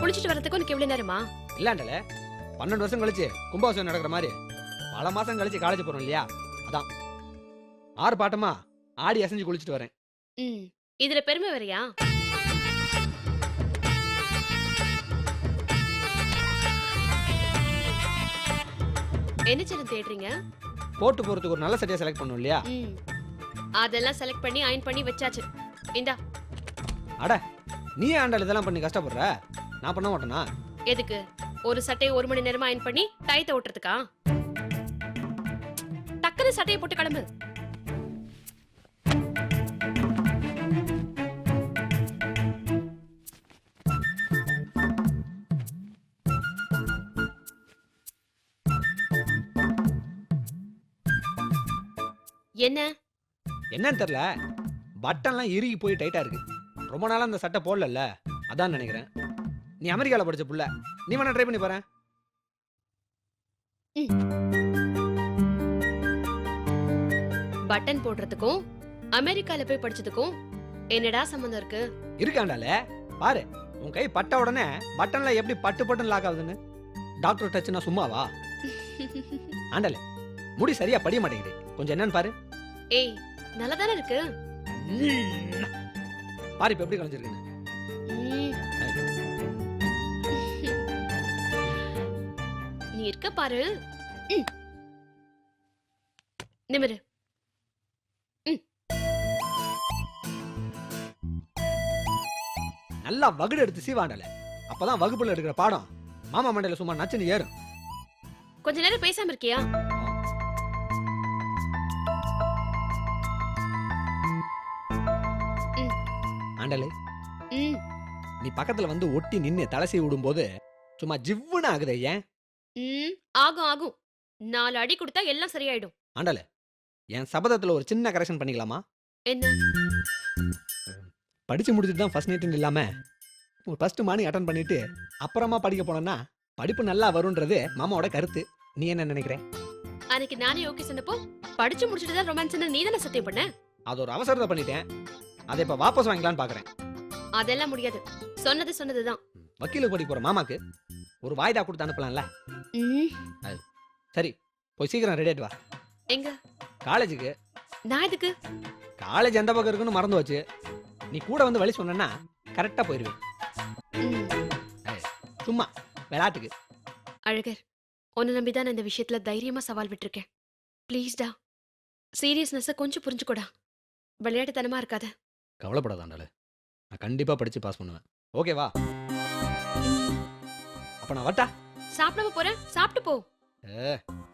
குளிச்சிட்டு வரதுக்கு உனக்கு எவ்வளவு நேரமா? இல்லாண்டல 12 வருஷம் கழிச்சு கும்பாபிஷேகம் நடக்கிற மாதிரி பல மாசம் கழிச்சு காலேஜ் போறோம் இல்லையா, அதான் 6 பாட்டமா ஆடி அசைஞ்சு குளிச்சுட்டு வரேன். இதுல பெருமை வரையா? என்ன சேரம் தேடுறீங்க? போட்டு போறதுக்கு ஒரு நல்ல சட்டையை செலக்ட் பண்ணும் இல்லையா? அதெல்லாம் செலக்ட் பண்ணி அயன் பண்ணி வச்சாச்சு. இந்தா. அட நீ ஆண்டாள் இதெல்லாம் பண்ணி கஷ்டப்படுற, நான் பண்ண மாட்டேனா? எதுக்கு? ஒரு சட்டையை 1 மணி நேரமா அயன் பண்ணி டயத்தை ஓட்டுறதுக்கா? டக்குனு சட்டையை போட்டு கிளம்பு. என்ன என்னன்னு தெரியல, பட்டன்லாம் இறுகி போய் டைட்டா இருக்கு. ரொம்ப நாளா அந்த சட்டை போடல, அதான் நினைக்கிறேன். நீ அமெரிக்கால படிச்ச புள்ள, நீ வேணா ட்ரை பண்ணி பாரு. பட்டன் போடுறதுக்கும் அமெரிக்கால போய் படிச்சதுக்கும் என்னடா சம்பந்தம் இருக்கு? இருக்காண்டால பாரு, உன் கை பட்ட உடனே பட்டன்ல எப்படி பட்டு பட்டன் லாக் ஆகுதுன்னு. டாக்டர் டச்னா சும்மாவா? ஆண்டால முடி சரியா படிய மாட்டேங்குது, கொஞ்சம் என்னன்னு பாரு. ஏய் நல்லதானே இருக்கு. பாரு இப்ப எப்படி கலைஞ்சிருக்குன்னு. நீ இருக்க பாரு. நிமிரு. நல்லா வகுடு எடுத்து சீவாண்டல, அப்பதான் வகுப்புல எடுக்கிற பாடம் மாமா மண்டையில சும்மா நச்சுன்னு ஏறும். கொஞ்ச நேரம் பேசாம இருக்கியா? ஆண்டலே நீ பக்கத்துல வந்து ஒட்டி நின்னு தலசி விடும் போது சும்மா ஜிவ்வுன்னு ஆகுது. ஏன்? ஆகும் ஆகும். 4 அடி கொடுத்தா எல்லாம் சரியாயிடும். ஆண்டலே என் சபதத்துல ஒரு சின்ன கரெக்ஷன் பண்ணிக்கலாமா? என்ன? படிச்சு முடிச்சுட்டு தான் ஃபர்ஸ்ட் நைட் இல்லாம ஃபர்ஸ்ட் மார்னிங் அட்டன் பண்ணிட்டு அப்புறமா படிக்க போனேன்னா படிப்பு நல்லா வரும்ன்றது மாமாவோட கருத்து. நீ என்ன நினைக்கிற? அன்னைக்கு நானே ஓகே சொன்னப்போ படிச்சு முடிச்சிட்டு தான் ரொமான்ஸ்னு நீ தானே சத்தியம் பண்ண. அது ஒரு அவசரத்தை பண்ணிட்டேன், அதை இப்ப வாபஸ் வாங்கிக்கலான்னு பாக்குறேன். அதெல்லாம் முடியாது. சொன்னது சொன்னதுதான். வக்கீலுக்கு படி போற மாமாக்கு ஒரு வாய்தா கொடுத்து அனுப்பலாம்ல. சரி போய் சீக்கிரம் ரெடி ஆயிட்டு வா. எங்க? காலேஜுக்கு. நான் எதுக்கு? காலேஜ் எந்த பக்கம் இருக்குன்னு மறந்து வச்சு நீ கூட வந்து வழி சொன்னா கரெக்டா போயிருவேன். சும்மா விளையாட்டுக்கு. அழகர், உன்னை நம்பிதான் நான் இந்த விஷயத்துல தைரியமா சவால் விட்டுருக்கேன். ப்ளீஸ்டா, சீரியஸ்னஸை கொஞ்சம் புரிஞ்சுக்கூடா. விளையாட்டுத்தனமா இருக்காத. கவலைப்படாதாண்டால, நான் கண்டிப்பா படிச்சு பாஸ் பண்ணுவேன். ஓகேவா? அப்ப நான் வட்டா. சாப்பிடாம போறேன், சாப்பிட்டு போ.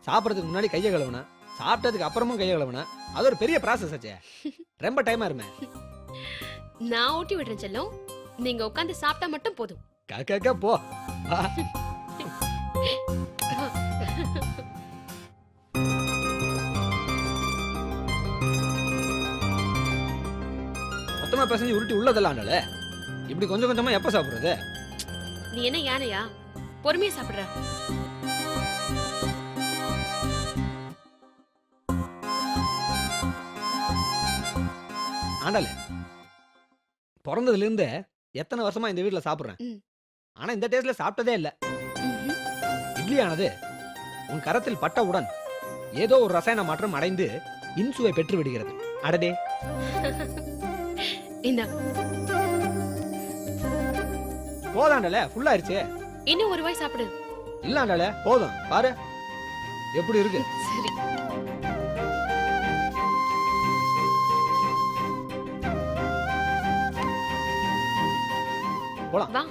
சாப்பிடறதுக்கு முன்னாடி கையை கழுவுன, சாப்பிட்டதுக்கு அப்புறமும் கையை கழுவுன, அது ஒரு பெரிய ப்ராசஸ் ஆச்சே. ரொம்ப டைம் ஆயிருமே. நான் ஊட்டி விடுறேன் செல்லம், நீங்க உட்காந்து சாப்பிட்டா மட்டும் போதும். காக்கா போ. மொத்தமா பேசஞ்சு உருட்டி உள்ளதெல்லாம் இப்படி கொஞ்சம் கொஞ்சமா எப்ப சாப்பிடுறது? நீ என்ன யானையா? பொறுமையா சாப்பிடுற. ஆண்டல பிறந்ததுல இருந்து எத்தனை வருஷமா இந்த வீட்டுல சாப்பிடுறேன், ஆனா இந்த டேஸ்ட்ல சாப்பிட்டதே இல்ல. இட்லி ஆனது உன் கரத்தில் பட்டவுடன் ஏதோ ஒரு ரசாயன மாற்றம் அடைந்து இன்சுவை பெற்று விடுகிறது. அடடே. போதாண்டல, ஃபுல் ஆயிருச்சு. இன்னும் ஒரு வாய் சாப்பிடு. இல்ல போதும். பாரு எப்படி இருக்கு. சரி. போலாம். வா.